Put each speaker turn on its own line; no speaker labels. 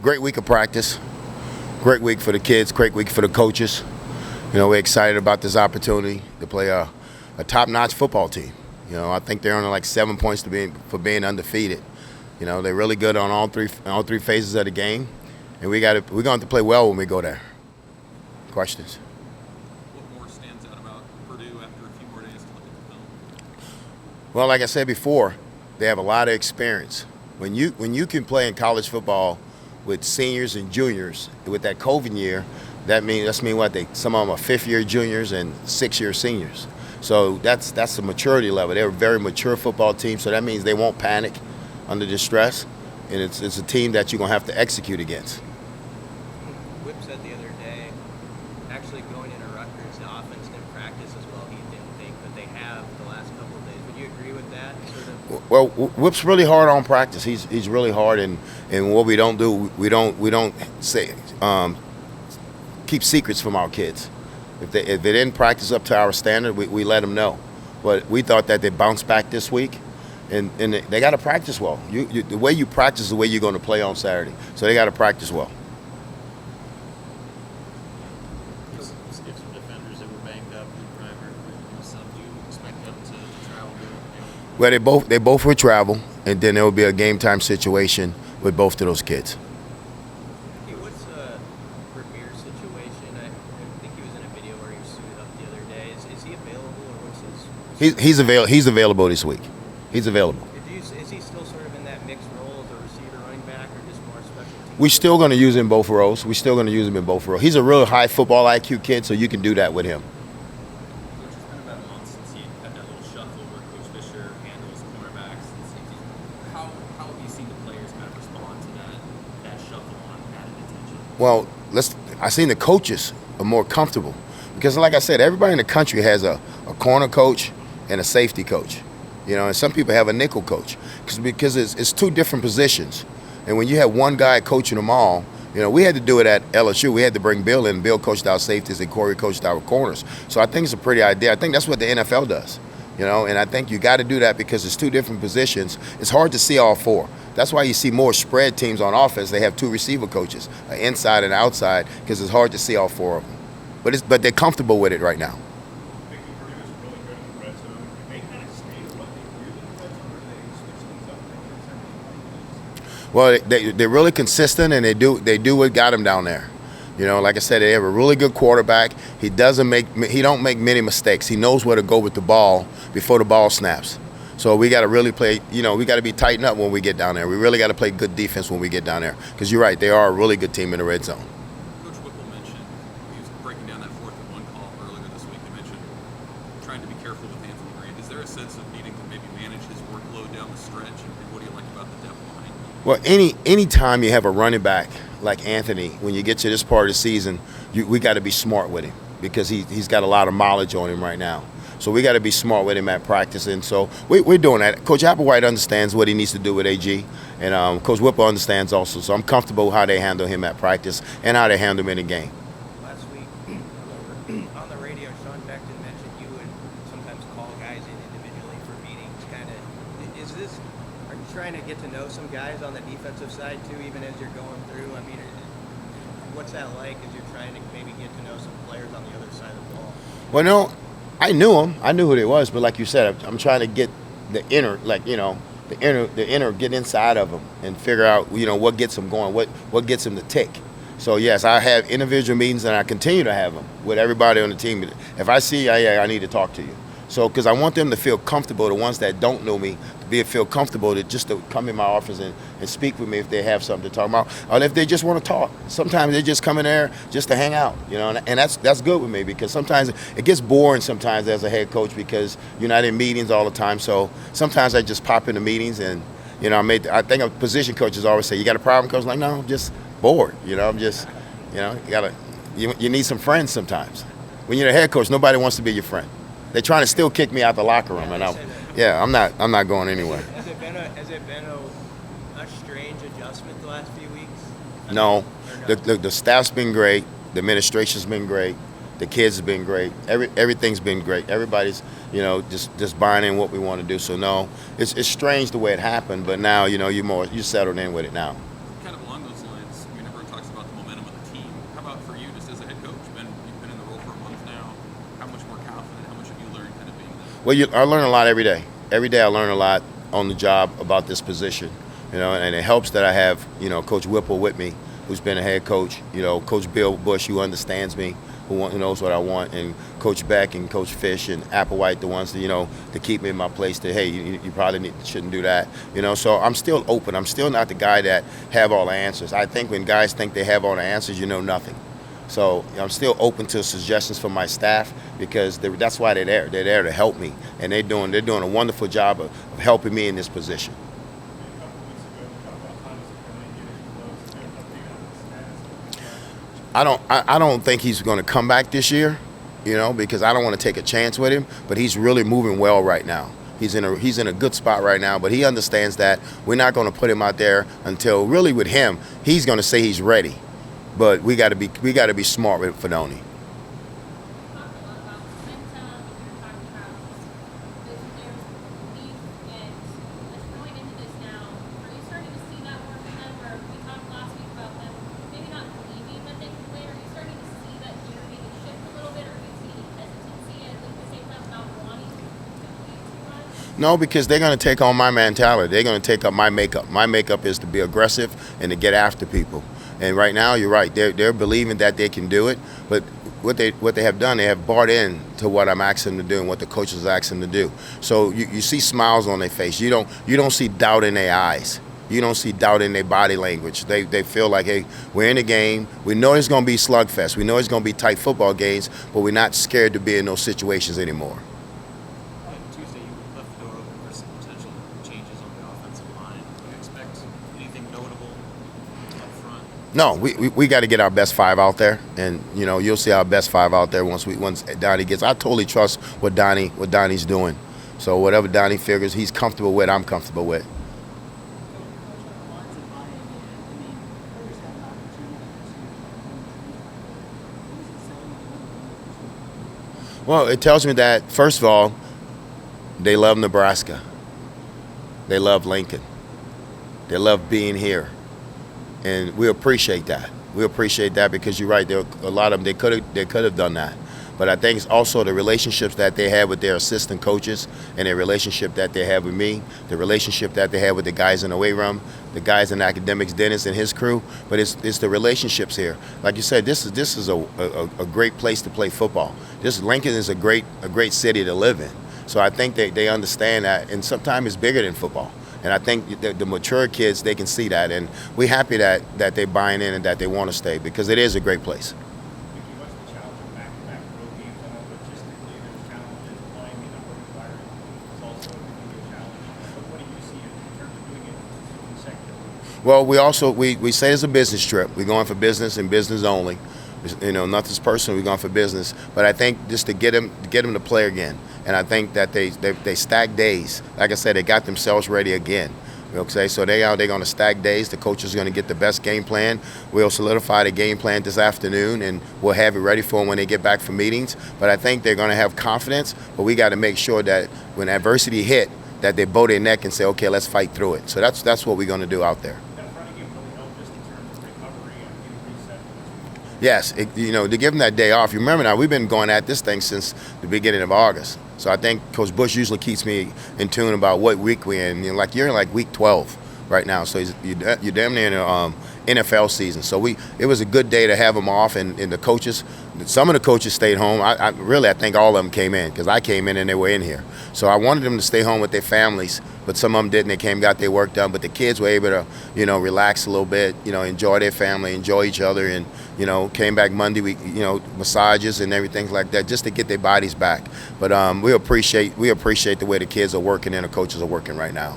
Great week of practice. Great week for the kids. Great week for the coaches. We're excited about this opportunity to play a top-notch football team. I think they're only like 7 points for being undefeated. They're really good on all three phases of the game, and we're going to have to play well when we go there. Questions?
What more stands out about Purdue after a few more days to look at the film?
Well, like I said before, they have a lot of experience. When you can play in college football with seniors and juniors with that COVID year, that means some of them are fifth-year juniors and sixth-year seniors. So that's the maturity level. They're a very mature football team, so that means they won't panic under distress, and it's a team that you're going to have to execute against.
Whip said the other day, actually going into Rutgers, the offense didn't practice as well, he didn't think, but they have the last couple of days. Would you agree with that?
Well, Whip's really hard on practice. He's really hard, and what we don't do, we don't say keep secrets from our kids. If they didn't practice up to our standard, we let them know. But we thought that they bounced back this week, and they got to practice well. The way you practice is the way you're going to play on Saturday. So they got to practice well.
If some defenders that were banged up in primer, do you expect them to travel?
Well, they both will travel, and then there will be a game time situation with both of those kids.
Hey, what's Ramir's situation? I think he was in a video where he was suited up the other day. Is he available, or what's his?
He's available this week. He's available.
Is he still sort of in that mixed role as a receiver, running back, or just more special teams?
We're still going to use him in both roles. He's a real high football IQ kid, so you can do that with him.
Coach, it's been about a month since he had that little shuffle where Coach Fisher handles cornerbacks and safeties. How have you seen the players kind of respond to that shuffle on added attention?
Well, I seen the coaches are more comfortable because, like I said, everybody in the country has a corner coach and a safety coach. And some people have a nickel coach because it's two different positions. And when you have one guy coaching them all, we had to do it at LSU. We had to bring Bill in. Bill coached our safeties and Corey coached our corners. So I think it's a pretty idea. I think that's what the NFL does. And I think you got to do that because it's two different positions. It's hard to see all four. That's why you see more spread teams on offense. They have two receiver coaches, inside and outside, because it's hard to see all four of them. But they're comfortable with it right now. Well, they're really consistent, and they do what got them down there. Like I said, they have a really good quarterback. He don't make many mistakes. He knows where to go with the ball before the ball snaps. So we got to really play. We got to be tightened up when we get down there. We really got to play good defense when we get down there. Because you're right, they are a really good team in the red zone.
Coach Whipple mentioned he was breaking down that 4th and 1 call earlier this week. He mentioned trying to be careful with Anthony Green. Is there a sense of needing to maybe manage his workload down the stretch? And what do you like about the depth behind him?
Well, any time you have a running back like Anthony, when you get to this part of the season, we got to be smart with him because he's got a lot of mileage on him right now. So we got to be smart with him at practice, and so we're doing that. Coach Applewhite understands what he needs to do with AG, and Coach Whipple understands also. So I'm comfortable how they handle him at practice and how they handle him in the game.
Last week, on the radio, Sean Beckton mentioned you would sometimes call guys in individually for meetings. Are you trying to get to know some guys on the defensive side too, even as you're going through? I mean, what's that like as you're trying to maybe get to know some players on the other side of the ball?
Well, no, I knew him. I knew who they was, but like you said, I'm trying to get the inner, get inside of them and figure out, what gets them going, what gets them to tick. So yes, I have individual meetings, and I continue to have them with everybody on the team. If I see, I need to talk to you. So, because I want them to feel comfortable, the ones that don't know me, feel comfortable to come in my office and speak with me if they have something to talk about, or if they just want to talk. Sometimes they just come in there just to hang out, and that's good with me because sometimes it gets boring sometimes as a head coach because you're not in meetings all the time. So sometimes I just pop into meetings and, I think a position coaches always say, you got a problem, coach? Like, no, I'm just bored. I'm just, you need some friends sometimes. When you're a head coach, nobody wants to be your friend. They're trying to still kick me out the locker room, and I'm not going anywhere.
Has it been a strange adjustment the last few weeks?
No, the staff's been great, the administration's been great, the kids have been great. Everything's been great. Everybody's just buying in what we want to do. So no, it's strange the way it happened, but now you're settled in with it now.
Kind of along those lines, for you just as a head coach? You've been in the role for a month now. How much more confident? How much have you learned kind of being there?
Well, I learn a lot every day. Every day I learn a lot on the job about this position, and it helps that I have, Coach Whipple with me, who's been a head coach, Coach Bill Bush, who understands me, who knows what I want, and Coach Beck and Coach Fish and Applewhite, the ones that, to keep me in my place, that, hey, you probably shouldn't do that, So I'm still open. I'm still not the guy that have all the answers. I think when guys think they have all the answers, you know nothing. So I'm still open to suggestions from my staff, because that's why they're there. They're there to help me, and they're doing a wonderful job of helping me in this position. I don't think he's going to come back this year, because I don't want to take a chance with him. But he's really moving well right now. He's in a good spot right now. But he understands that we're not going to put him out there until, really, with him, he's going to say he's ready. But we got to be smart with Fedoni. No, because they're going to take on my mentality. They're going to take up my makeup. My makeup is to be aggressive and to get after people. And right now, you're right. They're believing that they can do it. But what they have done, they have bought in to what I'm asking them to do and what the coaches ask them to do. So you see smiles on their face. You don't see doubt in their eyes. You don't see doubt in their body language. They feel like, hey, we're in the game. We know it's going to be slugfest. We know it's going to be tight football games, but we're not scared to be in those situations anymore. No, we got to get our best five out there, and you'll see our best five out there once Donnie gets. I totally trust what Donnie's doing. So whatever Donnie figures he's comfortable with, I'm comfortable with. Well, it tells me that, first of all, they love Nebraska. They love Lincoln. They love being here. And we appreciate that. We appreciate that, because you're right. There a lot of them, they could have done that. But I think it's also the relationships that they have with their assistant coaches, and their relationship that they have with me, the relationship that they have with the guys in the weight room, the guys in academics, Dennis and his crew. But it's the relationships here. Like you said, this is a great place to play football. Lincoln is a great city to live in. So I think they understand that, and sometimes it's bigger than football. And I think the mature kids, they can see that, and we're happy that they're buying in and that they want to stay, because it is a great place.
What's the challenge of back-to-back road games? I know logistically there's challenges, playing in a road environment is also a challenge. What do you see in terms of doing it consecutively?
Well, we say it's a business trip. We're going for business and business only. Nothing's personal. We're going for business. But I think just to get them to play again. And I think that they stack days. Like I said, they got themselves ready again. Okay, so they're going to stack days. The coach is going to get the best game plan. We'll solidify the game plan this afternoon, and we'll have it ready for them when they get back from meetings. But I think they're going to have confidence. But we got to make sure that when adversity hit, that they bow their neck and say, okay, let's fight through it. So that's what we're going to do out there. Yes, to give them that day off. You remember now, we've been going at this thing since the beginning of August. So I think Coach Bush usually keeps me in tune about what week we're in. You're in week 12 right now, so you're damn near in NFL season. So it was a good day to have them off, and the coaches, some of the coaches stayed home. I think all of them came in, because I came in and they were in here. So I wanted them to stay home with their families, but some of them didn't. They came, got their work done, but the kids were able to, relax a little bit, enjoy their family, enjoy each other, and came back Monday. We, massages and everything like that, just to get their bodies back. But we appreciate the way the kids are working and the coaches are working right now.